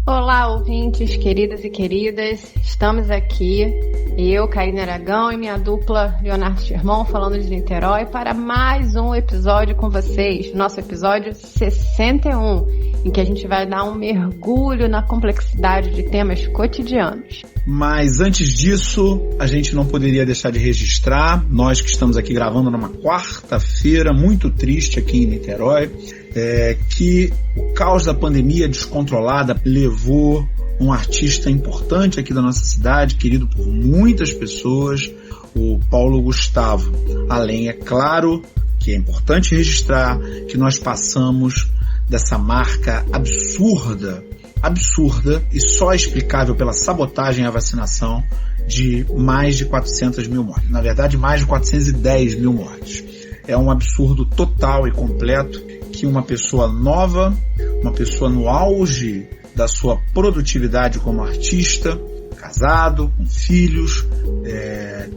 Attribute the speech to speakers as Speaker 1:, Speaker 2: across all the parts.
Speaker 1: Olá, ouvintes, queridas e queridas. Estamos aqui, eu, Karine Aragão, e minha dupla Leonardo Sherman, falando de Niterói, para mais um episódio com vocês. Nosso episódio 61, em que a gente vai dar um mergulho na complexidade de temas cotidianos.
Speaker 2: Mas antes disso, a gente não poderia deixar de registrar, nós que estamos aqui gravando numa quarta-feira muito triste aqui em Niterói, que o caos da pandemia descontrolada levou um artista importante aqui da nossa cidade, querido por muitas pessoas, o Paulo Gustavo. Além, é claro, que é importante registrar que nós passamos dessa marca absurda e só explicável pela sabotagem à vacinação de mais de 400 mil mortes. Na verdade, mais de 410 mil mortes. É um absurdo total e completo que uma pessoa nova, uma pessoa no auge da sua produtividade como artista, casado, com filhos,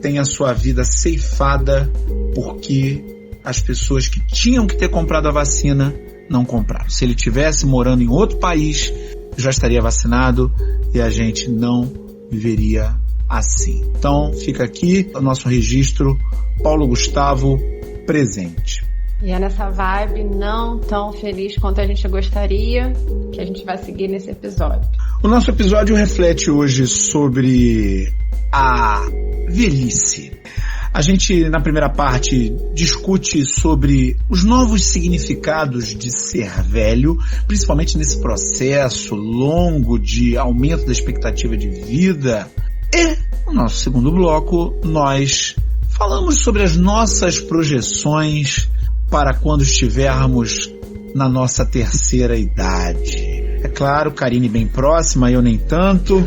Speaker 2: tenha sua vida ceifada porque as pessoas que tinham que ter comprado a vacina não compraram. Se ele estivesse morando em outro país, já estaria vacinado e a gente não viveria assim. Então fica aqui o nosso registro, Paulo Gustavo presente.
Speaker 1: E é nessa vibe não tão feliz quanto a gente gostaria que a gente vai seguir nesse episódio.
Speaker 2: O nosso episódio reflete hoje sobre a velhice. A gente, na primeira parte, discute sobre os novos significados de ser velho, principalmente nesse processo longo de aumento da expectativa de vida. E, no nosso segundo bloco, nós falamos sobre as nossas projeções para quando estivermos na nossa terceira idade. É claro, Karine bem próxima, eu nem tanto.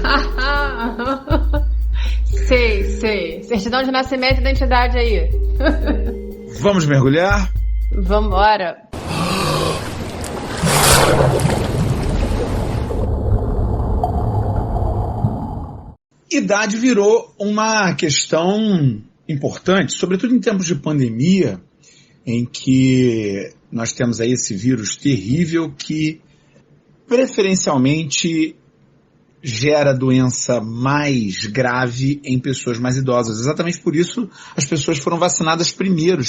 Speaker 1: Sei. Certidão de nascimento e identidade aí.
Speaker 2: Vamos mergulhar?
Speaker 1: Vambora.
Speaker 2: Idade virou uma questão importante, sobretudo em tempos de pandemia, em que nós temos aí esse vírus terrível que preferencialmente gera doença mais grave em pessoas mais idosas. Exatamente por isso as pessoas foram vacinadas primeiro,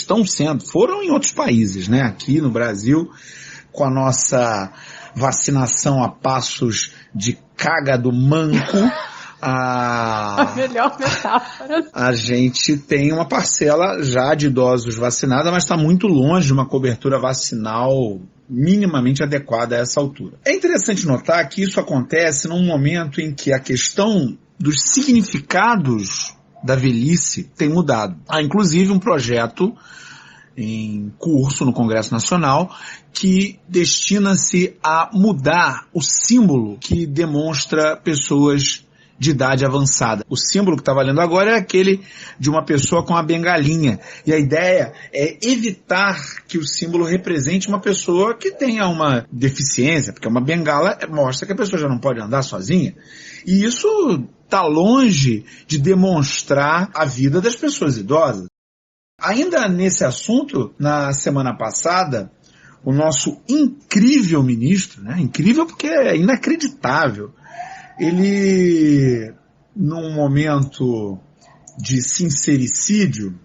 Speaker 2: foram em outros países, né? Aqui no Brasil, com a nossa vacinação a passos de caga do manco,
Speaker 1: A melhor metáfora.
Speaker 2: A gente tem uma parcela já de idosos vacinada, mas está muito longe de uma cobertura vacinal minimamente adequada a essa altura. É interessante notar que isso acontece num momento em que a questão dos significados da velhice tem mudado. Há inclusive um projeto em curso no Congresso Nacional que destina-se a mudar o símbolo que demonstra pessoas de idade avançada. O símbolo que está valendo agora é aquele de uma pessoa com a bengalinha. E a ideia é evitar que o símbolo represente uma pessoa que tenha uma deficiência, porque uma bengala mostra que a pessoa já não pode andar sozinha. E isso está longe de demonstrar a vida das pessoas idosas. Ainda nesse assunto, na semana passada, o nosso incrível ministro, né? Incrível porque é inacreditável, ele, num momento de sincericídio,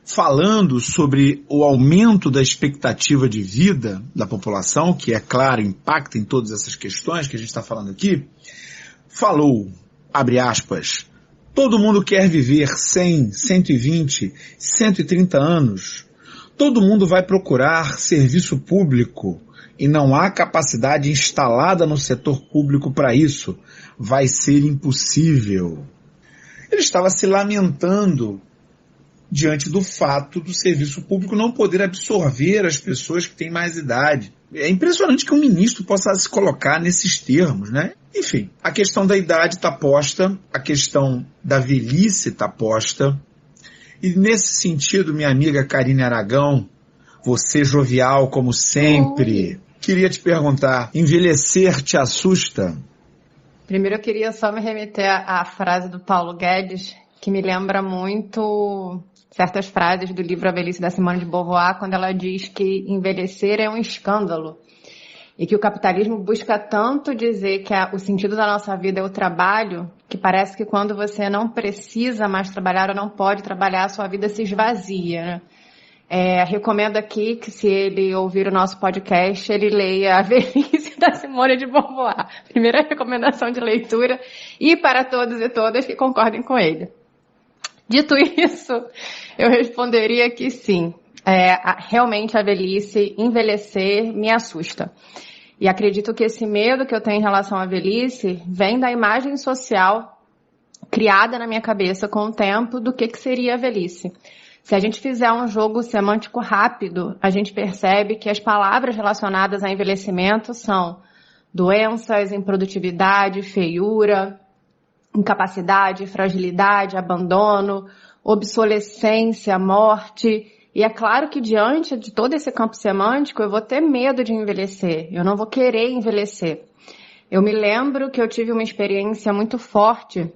Speaker 2: falando sobre o aumento da expectativa de vida da população, que, é claro, impacta em todas essas questões que a gente está falando aqui, falou, abre aspas, todo mundo quer viver 100, 120, 130 anos. Todo mundo vai procurar serviço público e não há capacidade instalada no setor público para isso. Vai ser impossível. Ele estava se lamentando diante do fato do serviço público não poder absorver as pessoas que têm mais idade. É impressionante que um ministro possa se colocar nesses termos, né? Enfim, a questão da idade está posta, a questão da velhice está posta. E nesse sentido, minha amiga Karine Aragão, você jovial como sempre, queria te perguntar, envelhecer te assusta?
Speaker 1: Primeiro eu queria só me remeter à frase do Paulo Guedes, que me lembra muito certas frases do livro A Velhice da Simone de Beauvoir, quando ela diz que envelhecer é um escândalo. E que o capitalismo busca tanto dizer que o sentido da nossa vida é o trabalho, que parece que quando você não precisa mais trabalhar ou não pode trabalhar, a sua vida se esvazia, né? Recomendo aqui que, se ele ouvir o nosso podcast, ele leia A Velhice da Simone de Beauvoir. Primeira recomendação de leitura, e para todos e todas que concordem com ele. Dito isso, eu responderia que sim. Realmente a velhice, envelhecer, me assusta. E acredito que esse medo que eu tenho em relação à velhice vem da imagem social criada na minha cabeça com o tempo do que seria a velhice. Se a gente fizer um jogo semântico rápido, a gente percebe que as palavras relacionadas a envelhecimento são doenças, improdutividade, feiura, incapacidade, fragilidade, abandono, obsolescência, morte. E é claro que diante de todo esse campo semântico eu vou ter medo de envelhecer, eu não vou querer envelhecer. Eu me lembro que eu tive uma experiência muito forte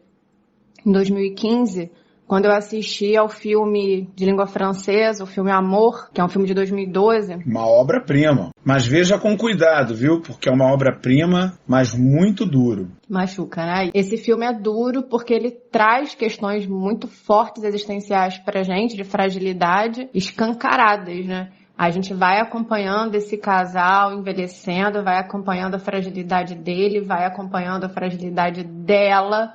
Speaker 1: em 2015, quando eu assisti ao filme de língua francesa, o filme Amor, que é um filme de 2012.
Speaker 2: Uma obra-prima. Mas veja com cuidado, viu? Porque é uma obra-prima, mas muito duro.
Speaker 1: Machuca, né? Esse filme é duro porque ele traz questões muito fortes existenciais pra gente, de fragilidade, escancaradas, né? A gente vai acompanhando esse casal envelhecendo, vai acompanhando a fragilidade dele, vai acompanhando a fragilidade dela,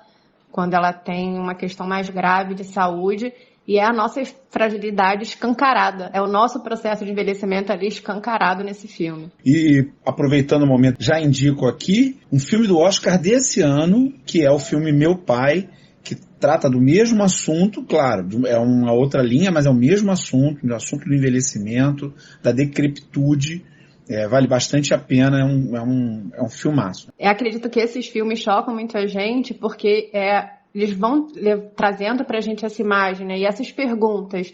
Speaker 1: quando ela tem uma questão mais grave de saúde, e é a nossa fragilidade escancarada. É o nosso processo de envelhecimento ali escancarado nesse filme.
Speaker 2: E, aproveitando o momento, já indico aqui um filme do Oscar desse ano, que é o filme Meu Pai, que trata do mesmo assunto, claro, é uma outra linha, mas é o mesmo assunto, o assunto do envelhecimento, da decrepitude. Vale bastante a pena, é um filmaço.
Speaker 1: Eu acredito que esses filmes chocam muita gente porque eles vão trazendo pra gente essa imagem, né? E essas perguntas.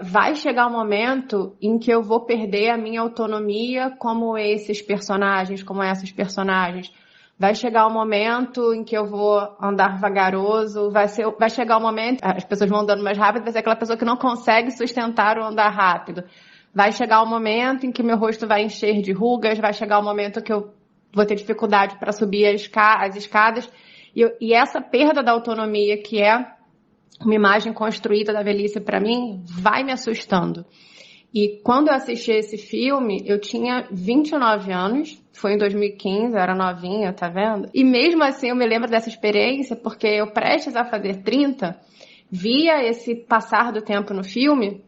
Speaker 1: Vai chegar um momento em que eu vou perder a minha autonomia como esses personagens, como essas personagens. Vai chegar um momento em que eu vou andar vagaroso, vai chegar um momento, as pessoas vão andando mais rápido, vai ser aquela pessoa que não consegue sustentar o andar rápido. Vai chegar um momento em que meu rosto vai encher de rugas, vai chegar um momento que eu vou ter dificuldade para subir as escadas. E essa perda da autonomia, que é uma imagem construída da velhice para mim, vai me assustando. E quando eu assisti esse filme, eu tinha 29 anos, foi em 2015, eu era novinha, tá vendo? E mesmo assim eu me lembro dessa experiência, porque eu, prestes a fazer 30, via esse passar do tempo no filme,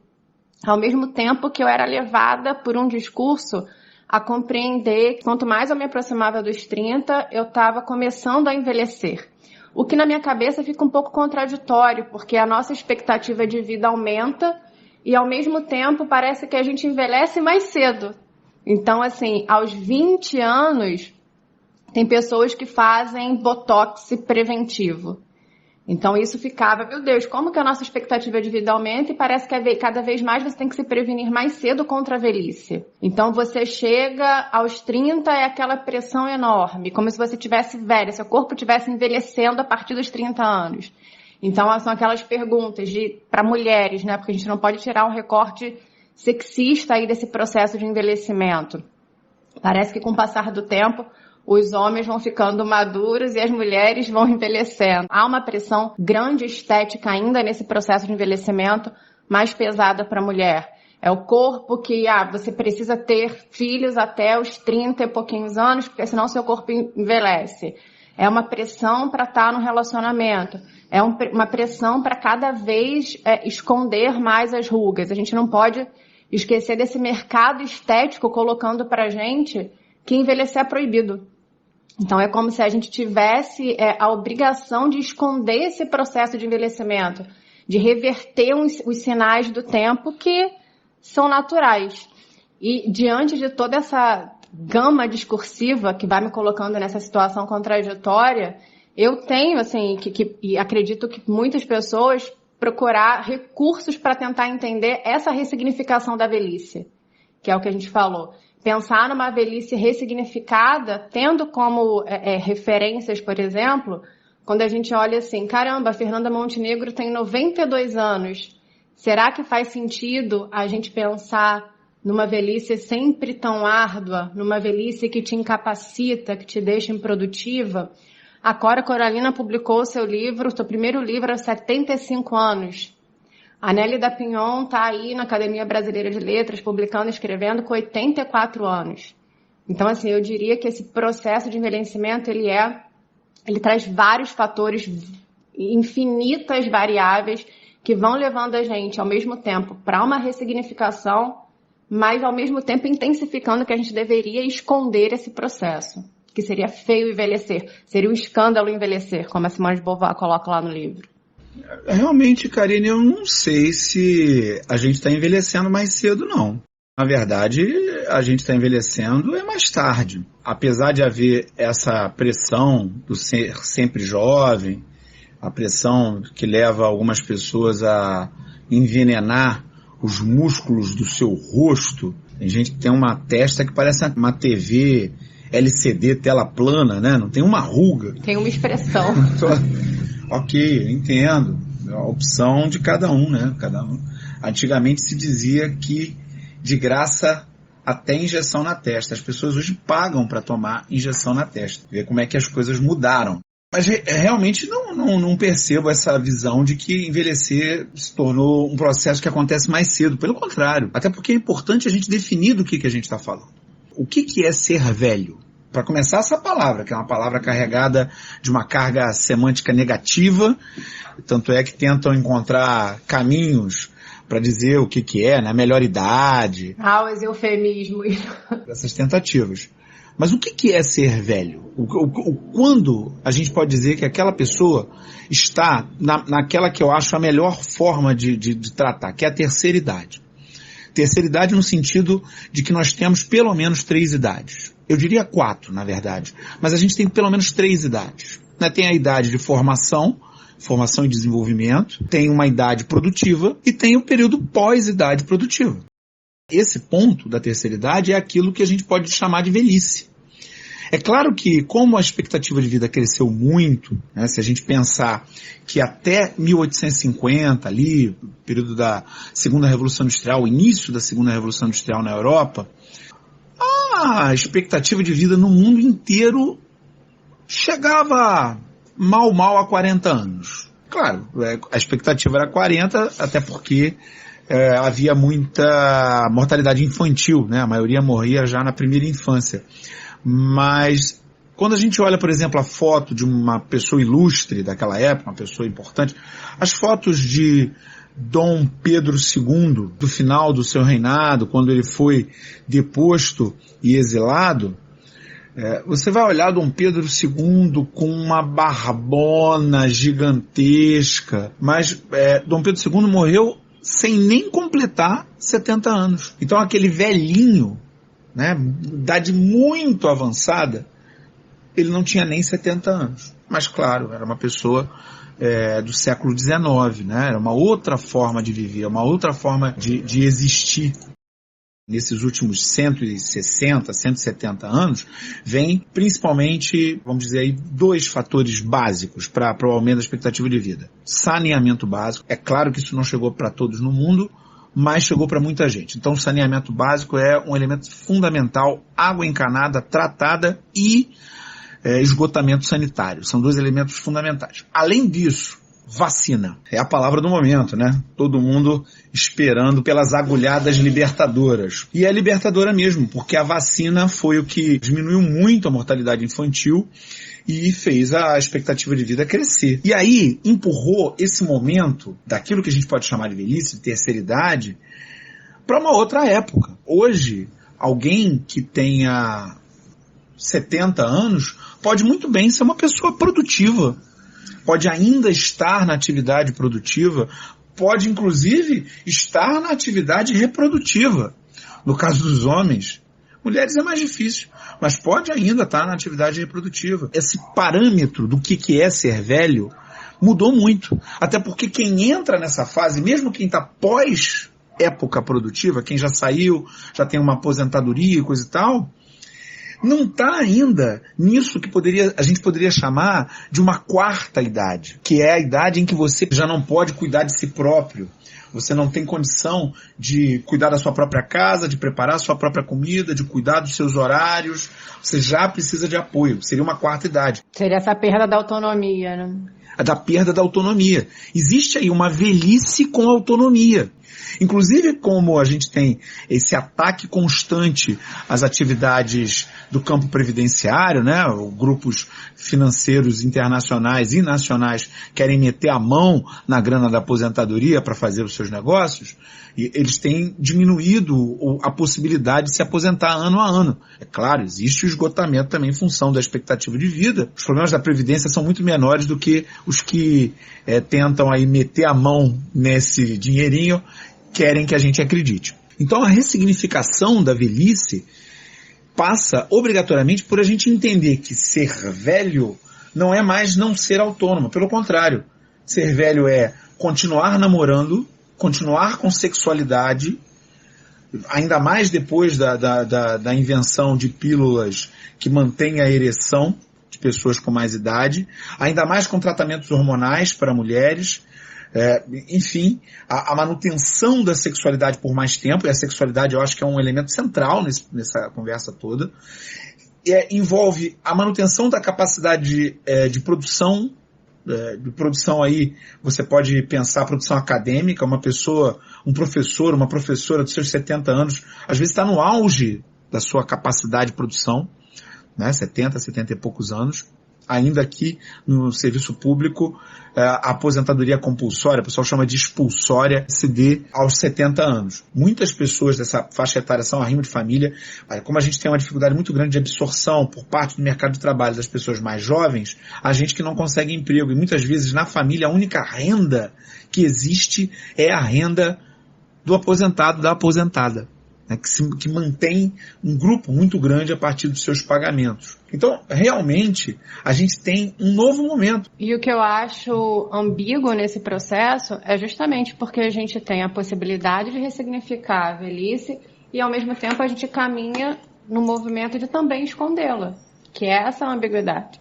Speaker 1: ao mesmo tempo que eu era levada por um discurso a compreender que quanto mais eu me aproximava dos 30, eu estava começando a envelhecer. O que na minha cabeça fica um pouco contraditório, porque a nossa expectativa de vida aumenta e ao mesmo tempo parece que a gente envelhece mais cedo. Então, assim, aos 20 anos, tem pessoas que fazem botox preventivo. Então isso ficava, meu Deus, como que a nossa expectativa de vida aumenta e parece que cada vez mais você tem que se prevenir mais cedo contra a velhice. Então você chega aos 30, é aquela pressão enorme, como se você tivesse velha, seu corpo estivesse envelhecendo a partir dos 30 anos. Então são aquelas perguntas para mulheres, né? Porque a gente não pode tirar um recorte sexista aí desse processo de envelhecimento. Parece que com o passar do tempo, os homens vão ficando maduros e as mulheres vão envelhecendo. Há uma pressão grande estética ainda nesse processo de envelhecimento, mais pesada para a mulher. É o corpo que você precisa ter filhos até os 30 e pouquinhos anos, porque senão seu corpo envelhece. É uma pressão para estar no relacionamento. É uma pressão para cada vez esconder mais as rugas. A gente não pode esquecer desse mercado estético colocando para a gente que envelhecer é proibido. Então é como se a gente tivesse a obrigação de esconder esse processo de envelhecimento, de reverter os sinais do tempo que são naturais. E diante de toda essa gama discursiva que vai me colocando nessa situação contraditória, eu tenho, assim, e acredito que muitas pessoas procurar recursos para tentar entender essa ressignificação da velhice, que é o que a gente falou. Pensar numa velhice ressignificada, tendo como referências, por exemplo, quando a gente olha assim, caramba, a Fernanda Montenegro tem 92 anos. Será que faz sentido a gente pensar numa velhice sempre tão árdua, numa velhice que te incapacita, que te deixa improdutiva, a Cora Coralina publicou seu primeiro livro aos 75 anos. A Nelly da Pinhon está aí na Academia Brasileira de Letras, publicando e escrevendo com 84 anos. Então, assim, eu diria que esse processo de envelhecimento, ele traz vários fatores, infinitas variáveis, que vão levando a gente, ao mesmo tempo, para uma ressignificação, mas, ao mesmo tempo, intensificando que a gente deveria esconder esse processo, que seria feio envelhecer, seria um escândalo envelhecer, como a Simone de Beauvoir coloca lá no livro.
Speaker 2: Realmente, Karine, eu não sei se a gente está envelhecendo mais cedo, não. Na verdade, a gente está envelhecendo mais tarde. Apesar de haver essa pressão do ser sempre jovem, a pressão que leva algumas pessoas a envenenar os músculos do seu rosto. Tem gente que tem uma testa que parece uma TV LCD, tela plana, né? Não tem uma ruga.
Speaker 1: Tem uma expressão.
Speaker 2: Ok, eu entendo. É a opção de cada um, né? Antigamente se dizia que de graça até injeção na testa. As pessoas hoje pagam para tomar injeção na testa. Ver como é que as coisas mudaram. Mas realmente não percebo essa visão de que envelhecer se tornou um processo que acontece mais cedo. Pelo contrário. Até porque é importante a gente definir do que a gente está falando. O que é ser velho? Para começar, essa palavra, que é uma palavra carregada de uma carga semântica negativa, tanto é que tentam encontrar caminhos para dizer o que é, né? Melhor idade.
Speaker 1: Os eufemismos.
Speaker 2: Essas tentativas. Mas o que é ser velho? Quando a gente pode dizer que aquela pessoa está naquela que eu acho a melhor forma de tratar, que é a terceira idade. Terceira idade no sentido de que nós temos pelo menos 3 idades. Eu diria 4, na verdade. Mas a gente tem pelo menos 3 idades. Né? Tem a idade de formação e desenvolvimento, tem uma idade produtiva e tem o período pós-idade produtiva. Esse ponto da terceira idade é aquilo que a gente pode chamar de velhice. É claro que, como a expectativa de vida cresceu muito, né, se a gente pensar que até 1850, ali, período da Segunda Revolução Industrial, início da Segunda Revolução Industrial na Europa, a expectativa de vida no mundo inteiro chegava mal a 40 anos. Claro, a expectativa era 40, até porque havia muita mortalidade infantil, né? A maioria morria já na primeira infância. Mas quando a gente olha, por exemplo, a foto de uma pessoa ilustre daquela época, uma pessoa importante, as fotos de Dom Pedro II, do final do seu reinado, quando ele foi deposto e exilado, você vai olhar Dom Pedro II com uma barbona gigantesca, mas Dom Pedro II morreu sem nem completar 70 anos. Então aquele velhinho, né, idade muito avançada, ele não tinha nem 70 anos. Mas claro, era uma pessoa do século XIX, né? Era uma outra forma de viver, uma outra forma de existir. Nesses últimos 160, 170 anos, vem principalmente, vamos dizer aí, 2 fatores básicos para o aumento da expectativa de vida. Saneamento básico. É claro que isso não chegou para todos no mundo, mas chegou para muita gente. Então, o saneamento básico é um elemento fundamental, água encanada, tratada e esgotamento sanitário. São 2 elementos fundamentais. Além disso, vacina. É a palavra do momento, né? Todo mundo esperando pelas agulhadas libertadoras. E é libertadora mesmo, porque a vacina foi o que diminuiu muito a mortalidade infantil e fez a expectativa de vida crescer. E aí, empurrou esse momento daquilo que a gente pode chamar de velhice, de terceira idade, para uma outra época. Hoje, alguém que tenha 70 anos pode muito bem ser uma pessoa produtiva, pode ainda estar na atividade produtiva, pode inclusive estar na atividade reprodutiva. No caso dos homens, mulheres é mais difícil, mas pode ainda estar na atividade reprodutiva. Esse parâmetro do que é ser velho mudou muito. Até porque quem entra nessa fase, mesmo quem está pós época produtiva, quem já saiu, já tem uma aposentadoria e coisa e tal, não está ainda nisso que a gente poderia chamar de uma quarta idade, que é a idade em que você já não pode cuidar de si próprio. você não tem condição de cuidar da sua própria casa, de preparar a sua própria comida, de cuidar dos seus horários, você já precisa de apoio. Seria uma quarta idade.
Speaker 1: Seria essa perda da autonomia, né?
Speaker 2: Da perda da autonomia. Existe aí uma velhice com autonomia. Inclusive, como a gente tem esse ataque constante às atividades do campo previdenciário, né? Grupos financeiros internacionais e nacionais querem meter a mão na grana da aposentadoria para fazer os seus negócios, e eles têm diminuído a possibilidade de se aposentar ano a ano. É claro, existe o esgotamento também em função da expectativa de vida. Os problemas da Previdência são muito menores do que os que tentam aí meter a mão nesse dinheirinho, querem que a gente acredite. Então a ressignificação da velhice passa obrigatoriamente por a gente entender que ser velho não é mais não ser autônomo. Pelo contrário, ser velho é continuar namorando, continuar com sexualidade, ainda mais depois da invenção de pílulas que mantêm a ereção de pessoas com mais idade, ainda mais com tratamentos hormonais para mulheres. Enfim, a manutenção da sexualidade por mais tempo, e a sexualidade eu acho que é um elemento central nessa conversa toda, envolve a manutenção da capacidade de produção, de produção aí, você pode pensar produção acadêmica, um professor, uma professora dos seus 70 anos, às vezes está no auge da sua capacidade de produção, né, 70 e poucos anos. Ainda aqui no serviço público, a aposentadoria compulsória, o pessoal chama de expulsória, se dê aos 70 anos. Muitas pessoas dessa faixa etária são arrimo de família. Como a gente tem uma dificuldade muito grande de absorção por parte do mercado de trabalho das pessoas mais jovens, a gente que não consegue emprego. E muitas vezes na família a única renda que existe é a renda do aposentado, da aposentada, né, que mantém um grupo muito grande a partir dos seus pagamentos. Então, realmente, a gente tem um novo momento.
Speaker 1: E o que eu acho ambíguo nesse processo é justamente porque a gente tem a possibilidade de ressignificar a velhice e, ao mesmo tempo, a gente caminha no movimento de também escondê-la, que é essa ambiguidade.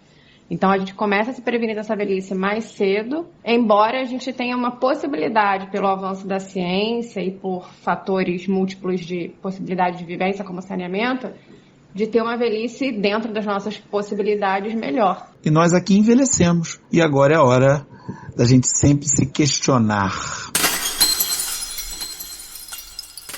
Speaker 1: Então, a gente começa a se prevenir dessa velhice mais cedo, embora a gente tenha uma possibilidade, pelo avanço da ciência e por fatores múltiplos de possibilidade de vivência, como saneamento, de ter uma velhice dentro das nossas possibilidades melhor.
Speaker 2: E nós aqui envelhecemos. E agora é a hora da gente sempre se questionar.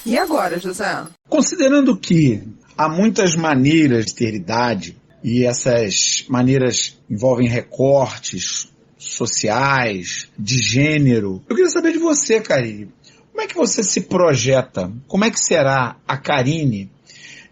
Speaker 3: E agora, José?
Speaker 2: Considerando que há muitas maneiras de ter idade, e essas maneiras envolvem recortes sociais, de gênero, eu queria saber de você, Karine. Como é que você se projeta? Como é que será a Karine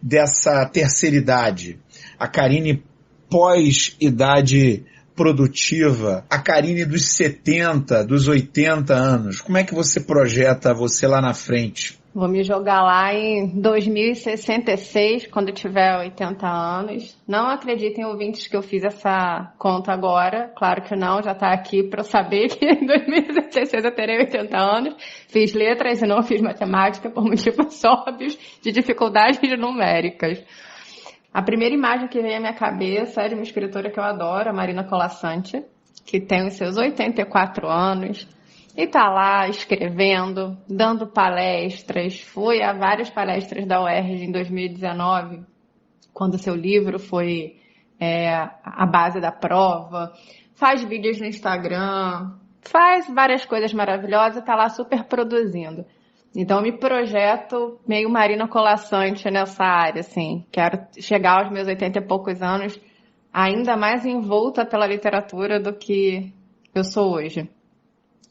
Speaker 2: dessa terceira idade? A Karine pós-idade produtiva? A Karine dos 70, dos 80 anos? Como é que você projeta você lá na frente?
Speaker 1: Vou me jogar lá em 2066, quando eu tiver 80 anos. Não acreditem, ouvintes, que eu fiz essa conta agora. Claro que não, já está aqui para eu saber que em 2066 eu terei 80 anos. Fiz letras e não fiz matemática por motivos óbvios de dificuldades numéricas. A primeira imagem que veio à minha cabeça é de uma escritora que eu adoro, a Marina Colasanti, que tem os seus 84 anos. E tá lá escrevendo, dando palestras, foi a várias palestras da UERJ em 2019, quando seu livro foi a base da prova, faz vídeos no Instagram, faz várias coisas maravilhosas e tá lá super produzindo. Então eu me projeto meio Marina Colasanti nessa área, assim, quero chegar aos meus 80 e poucos anos ainda mais envolta pela literatura do que eu sou hoje.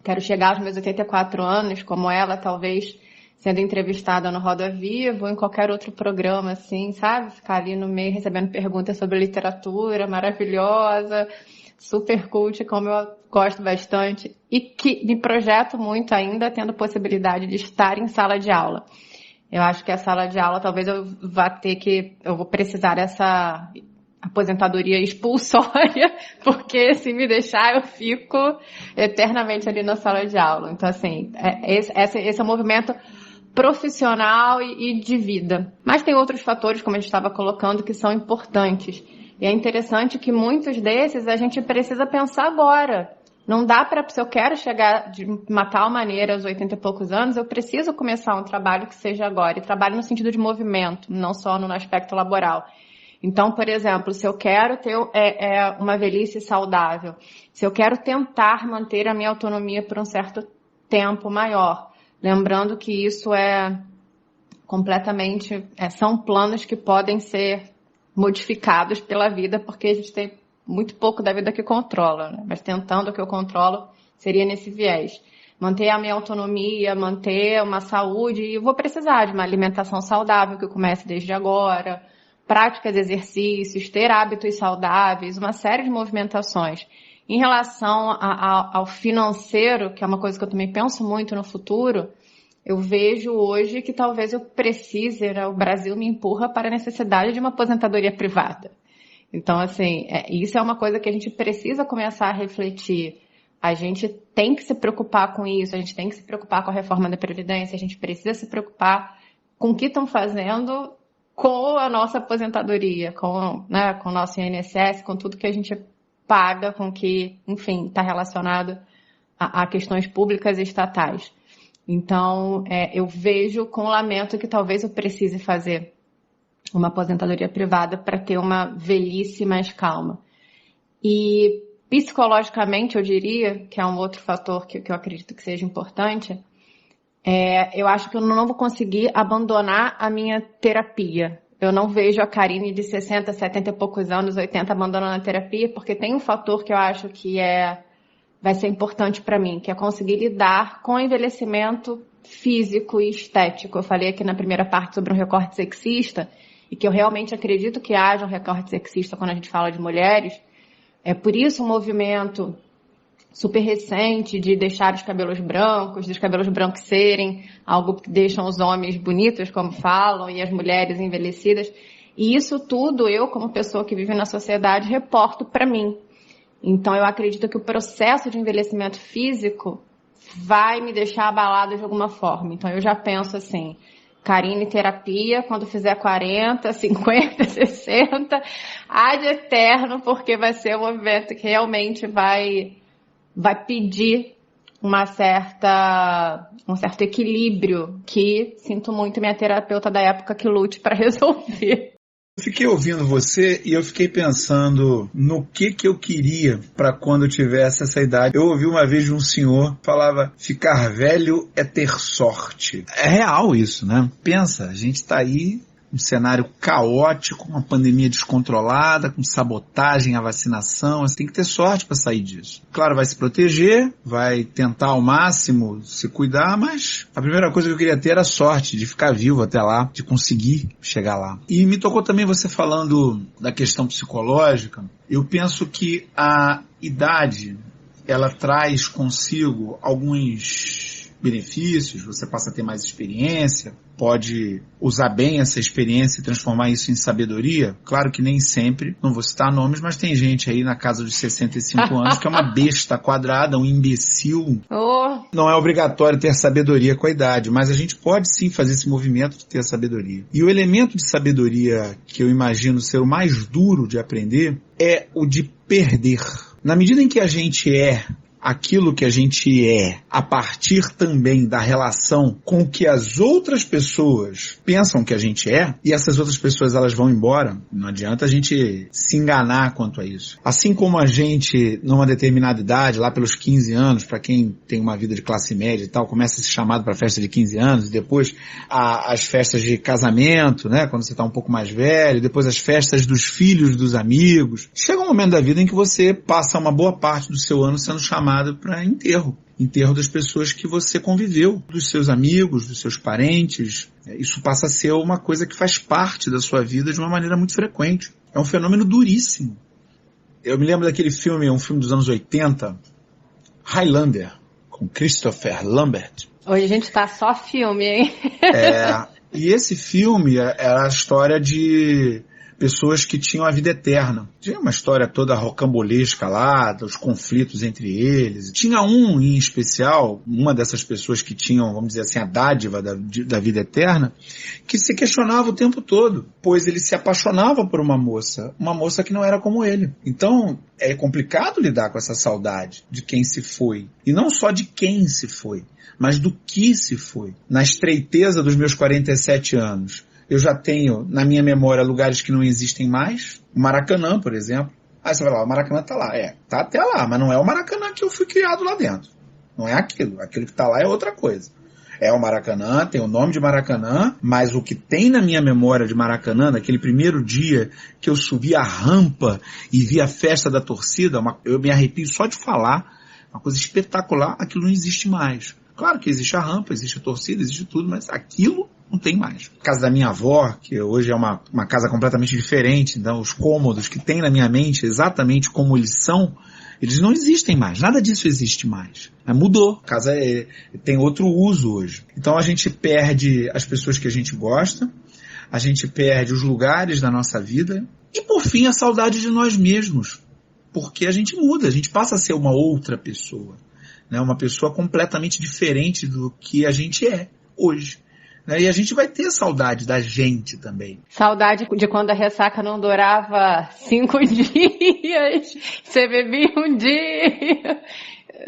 Speaker 1: Quero chegar aos meus 84 anos, como ela, talvez sendo entrevistada no Roda Viva ou em qualquer outro programa, assim, sabe? Ficar ali no meio recebendo perguntas sobre literatura maravilhosa, super cult, como eu gosto bastante. E que me projeto muito ainda tendo possibilidade de estar em sala de aula. Eu acho que a sala de aula talvez eu vou precisar dessa aposentadoria expulsória, porque se me deixar eu fico eternamente ali na sala de aula. Então, assim, esse é um movimento profissional e de vida. Mas tem outros fatores, como a gente estava colocando, que são importantes. E é interessante que muitos desses a gente precisa pensar agora. Não dá para, se eu quero chegar de uma tal maneira aos 80 e poucos anos, eu preciso começar um trabalho que seja agora. E trabalho no sentido de movimento, não só no aspecto laboral. Então, por exemplo, se eu quero ter uma velhice saudável, se eu quero tentar manter a minha autonomia por um certo tempo maior, lembrando que isso são planos que podem ser modificados pela vida, porque a gente tem muito pouco da vida que controla, né? Mas tentando o que eu controlo seria nesse viés. Manter a minha autonomia, manter uma saúde, e eu vou precisar de uma alimentação saudável que comece desde agora, práticas de exercícios, ter hábitos saudáveis, uma série de movimentações. Em relação ao financeiro, que é uma coisa que eu também penso muito no futuro, eu vejo hoje que talvez eu precise, né, o Brasil me empurra para a necessidade de uma aposentadoria privada. Então, assim, isso é uma coisa que a gente precisa começar a refletir. A gente tem que se preocupar com isso, a gente tem que se preocupar com a reforma da Previdência, a gente precisa se preocupar com o que estão fazendo com a nossa aposentadoria, com o nosso INSS, com tudo que a gente paga, com que, enfim, está relacionado a questões públicas e estatais. Então, eu vejo com lamento que talvez eu precise fazer uma aposentadoria privada para ter uma velhice mais calma. E psicologicamente, eu diria, que é um outro fator que eu acredito que seja importante, eu acho que eu não vou conseguir abandonar a minha terapia. Eu não vejo a Karine de 60, 70 e poucos anos, 80, abandonando a terapia, porque tem um fator que eu acho que vai ser importante para mim, que é conseguir lidar com o envelhecimento físico e estético. Eu falei aqui na primeira parte sobre um recorte sexista, e que eu realmente acredito que haja um recorte sexista quando a gente fala de mulheres. Por isso o movimento super recente de deixar os cabelos brancos, dos cabelos brancos serem algo que deixam os homens bonitos, como falam, e as mulheres envelhecidas. E isso tudo eu, como pessoa que vive na sociedade, reporto para mim. Então eu acredito que o processo de envelhecimento físico vai me deixar abalada de alguma forma. Então eu já penso assim, Karine terapia, quando fizer 40, 50, 60, ad eterno, porque vai ser um movimento que realmente vai pedir um certo equilíbrio que sinto muito minha terapeuta da época que lute para resolver.
Speaker 2: Eu fiquei ouvindo você e eu fiquei pensando no que eu queria para quando eu tivesse essa idade. Eu ouvi uma vez de um senhor que falava, ficar velho é ter sorte. É real isso, né? Pensa, a gente tá aí, um cenário caótico, uma pandemia descontrolada, com sabotagem à vacinação, você tem que ter sorte para sair disso. Claro, vai se proteger, vai tentar ao máximo se cuidar, mas a primeira coisa que eu queria ter era sorte de ficar vivo até lá, de conseguir chegar lá. E me tocou também você falando da questão psicológica. Eu penso que a idade, ela traz consigo alguns benefícios, você passa a ter mais experiência, pode usar bem essa experiência e transformar isso em sabedoria. Claro que nem sempre, não vou citar nomes, mas tem gente aí na casa dos 65 anos que é uma besta quadrada, um imbecil. Não é obrigatório ter sabedoria com a idade, mas a gente pode sim fazer esse movimento de ter sabedoria. E o elemento de sabedoria que eu imagino ser o mais duro de aprender é o de perder. Na medida em que a gente aquilo que a gente é, a partir também da relação com o que as outras pessoas pensam que a gente é, e essas outras pessoas elas vão embora, não adianta a gente se enganar quanto a isso. Assim como a gente, numa determinada idade, lá pelos 15 anos, para quem tem uma vida de classe média e tal, começa a ser chamado para a festa de 15 anos, e depois as festas de casamento, né, quando você está um pouco mais velho, depois as festas dos filhos dos amigos. Chega um momento da vida em que você passa uma boa parte do seu ano sendo chamado para enterro das pessoas que você conviveu, dos seus amigos, dos seus parentes. Isso passa a ser uma coisa que faz parte da sua vida de uma maneira muito frequente. É um fenômeno duríssimo. Eu me lembro daquele filme, um filme dos anos 80, Highlander, com Christopher Lambert.
Speaker 1: Hoje a gente tá só filme, hein?
Speaker 2: E esse filme era a história de pessoas que tinham a vida eterna. Tinha uma história toda rocambolesca lá, dos conflitos entre eles. Tinha um em especial, uma dessas pessoas que tinham, vamos dizer assim, a dádiva da vida eterna, que se questionava o tempo todo, pois ele se apaixonava por uma moça que não era como ele. Então, é complicado lidar com essa saudade de quem se foi. E não só de quem se foi, mas do que se foi. Na estreiteza dos meus 47 anos, eu já tenho na minha memória lugares que não existem mais. O Maracanã, por exemplo. Aí você vai lá, o Maracanã tá lá. Tá até lá, mas não é o Maracanã que eu fui criado lá dentro. Não é aquilo. Aquilo que tá lá é outra coisa. É o Maracanã, tem o nome de Maracanã, mas o que tem na minha memória de Maracanã, naquele primeiro dia que eu subi a rampa e vi a festa da torcida, eu me arrepio só de falar, uma coisa espetacular, aquilo não existe mais. Claro que existe a rampa, existe a torcida, existe tudo, mas aquilo não tem mais. A casa da minha avó, que hoje é uma casa completamente diferente, então os cômodos que tem na minha mente, exatamente como eles são, eles não existem mais, nada disso existe mais. Mudou, a casa tem outro uso hoje. Então a gente perde as pessoas que a gente gosta, a gente perde os lugares da nossa vida e por fim a saudade de nós mesmos, porque a gente muda, a gente passa a ser uma outra pessoa, né? Uma pessoa completamente diferente do que a gente é hoje. E a gente vai ter saudade da gente também.
Speaker 1: Saudade de quando a ressaca não durava 5 dias, você bebia um dia,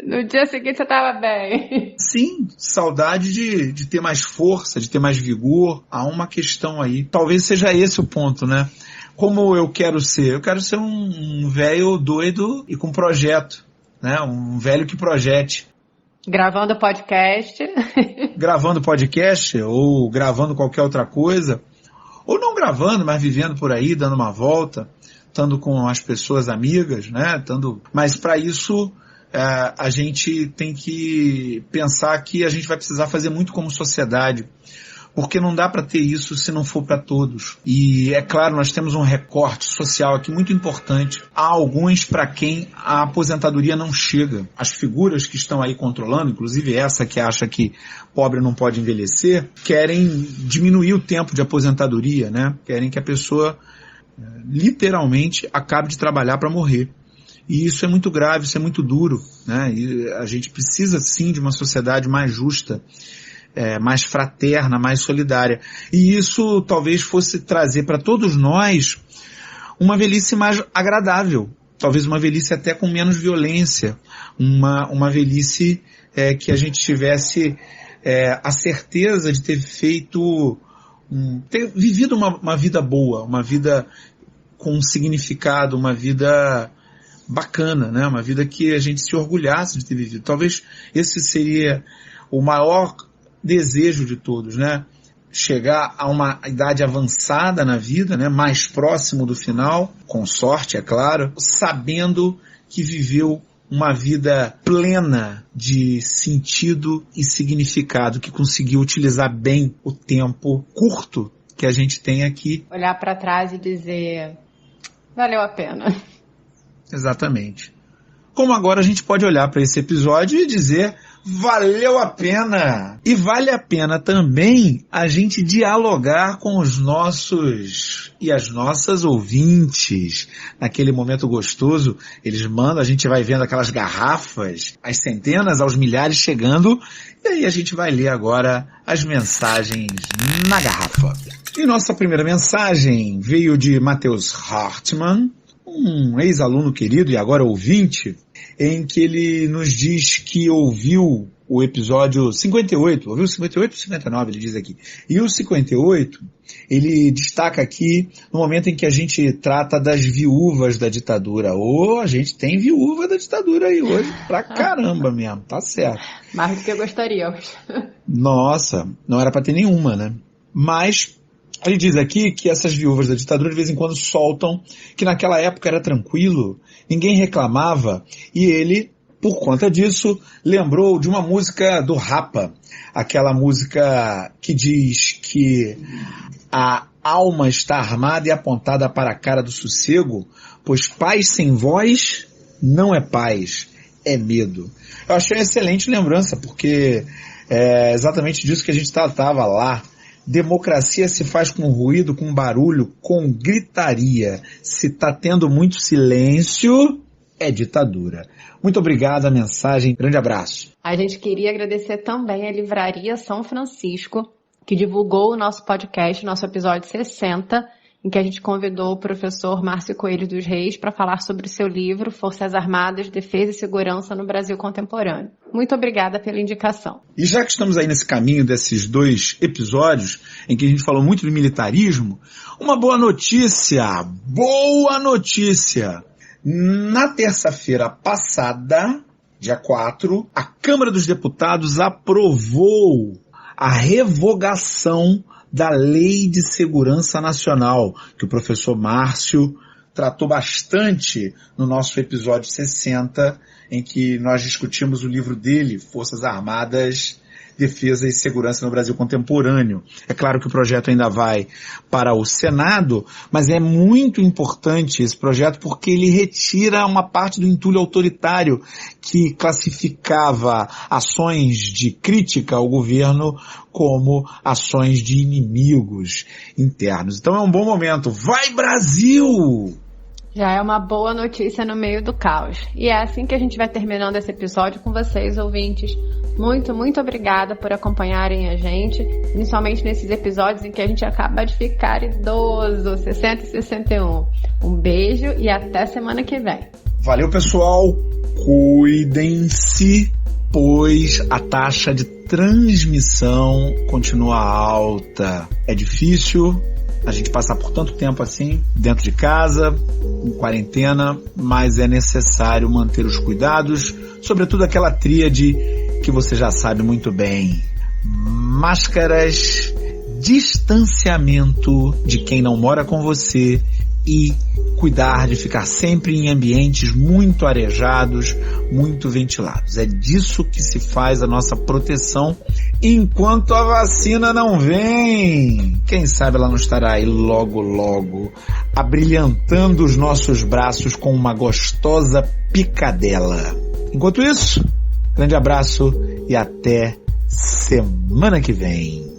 Speaker 1: no dia seguinte você estava bem.
Speaker 2: Sim, saudade de ter mais força, de ter mais vigor. Há uma questão aí, talvez seja esse o ponto, né? Como eu quero ser? Eu quero ser um velho doido e com projeto, né? Um velho que projete.
Speaker 1: Gravando podcast.
Speaker 2: Gravando podcast ou gravando qualquer outra coisa. Ou não gravando, mas vivendo por aí, dando uma volta, estando com as pessoas amigas, né? Mas para isso a gente tem que pensar que a gente vai precisar fazer muito como sociedade. Porque não dá para ter isso se não for para todos. E é claro, nós temos um recorte social aqui muito importante. Há alguns para quem a aposentadoria não chega. As figuras que estão aí controlando, inclusive essa que acha que pobre não pode envelhecer, querem diminuir o tempo de aposentadoria, né? Querem que a pessoa literalmente acabe de trabalhar para morrer. E isso é muito grave, isso é muito duro, né? E a gente precisa sim de uma sociedade mais justa, mais fraterna, mais solidária. E isso talvez fosse trazer para todos nós uma velhice mais agradável, talvez uma velhice até com menos violência, uma velhice que a gente tivesse a certeza de ter feito, ter vivido uma vida boa, uma vida com um significado, uma vida bacana, né? Uma vida que a gente se orgulhasse de ter vivido. Talvez esse seria o maior desejo de todos, né? Chegar a uma idade avançada na vida, né? Mais próximo do final, com sorte, é claro, sabendo que viveu uma vida plena de sentido e significado, que conseguiu utilizar bem o tempo curto que a gente tem aqui.
Speaker 1: Olhar para trás e dizer, valeu a pena.
Speaker 2: Exatamente. Como agora a gente pode olhar para esse episódio e dizer, valeu a pena! E vale a pena também a gente dialogar com os nossos e as nossas ouvintes. Naquele momento gostoso, eles mandam, a gente vai vendo aquelas garrafas, as centenas aos milhares chegando, e aí a gente vai ler agora as mensagens na garrafa. E nossa primeira mensagem veio de Matheus Hartmann, um ex-aluno querido e agora ouvinte, em que ele nos diz que ouviu o episódio 58, ouviu o 58 ou 59, ele diz aqui. E o 58, ele destaca aqui no momento em que a gente trata das viúvas da ditadura. A gente tem viúva da ditadura aí hoje, pra caramba mesmo, tá certo.
Speaker 1: Mais do que gostaríamos.
Speaker 2: Nossa, não era pra ter nenhuma, né? Mas ele diz aqui que essas viúvas da ditadura de vez em quando soltam que naquela época era tranquilo, ninguém reclamava, e ele, por conta disso, lembrou de uma música do Rapa, aquela música que diz que a alma está armada e apontada para a cara do sossego, pois paz sem voz não é paz, é medo. Eu achei uma excelente lembrança, porque é exatamente disso que a gente tratava lá, Democracia se faz com ruído, com barulho, com gritaria. Se está tendo muito silêncio, é ditadura. Muito obrigado, a mensagem. Grande abraço.
Speaker 1: A gente queria agradecer também a Livraria São Francisco, que divulgou o nosso podcast, nosso episódio 60, em que a gente convidou o professor Márcio Coelho dos Reis para falar sobre o seu livro Forças Armadas, Defesa e Segurança no Brasil Contemporâneo. Muito obrigada pela indicação.
Speaker 2: E já que estamos aí nesse caminho desses 2 episódios, em que a gente falou muito do militarismo, uma boa notícia! Boa notícia! Na terça-feira passada, dia 4, a Câmara dos Deputados aprovou a revogação da Lei de Segurança Nacional, que o professor Márcio tratou bastante no nosso episódio 60, em que nós discutimos o livro dele, Forças Armadas, Defesa e Segurança no Brasil Contemporâneo. É claro que o projeto ainda vai para o Senado, mas é muito importante esse projeto porque ele retira uma parte do entulho autoritário que classificava ações de crítica ao governo como ações de inimigos internos. Então é um bom momento. Vai, Brasil!
Speaker 1: Já é uma boa notícia no meio do caos. E é assim que a gente vai terminando esse episódio com vocês, ouvintes. Muito, muito obrigada por acompanharem a gente, principalmente nesses episódios em que a gente acaba de ficar idoso, 60 e 61. Um beijo e até semana que vem.
Speaker 2: Valeu, pessoal. Cuidem-se, pois a taxa de transmissão continua alta. É difícil a gente passar por tanto tempo assim, dentro de casa, em quarentena, mas é necessário manter os cuidados, sobretudo aquela tríade que você já sabe muito bem. Máscaras, distanciamento de quem não mora com você e cuidar de ficar sempre em ambientes muito arejados, muito ventilados. É disso que se faz a nossa proteção enquanto a vacina não vem. Quem sabe ela não estará aí logo, logo, abrilhantando os nossos braços com uma gostosa picadela. Enquanto isso, grande abraço e até semana que vem.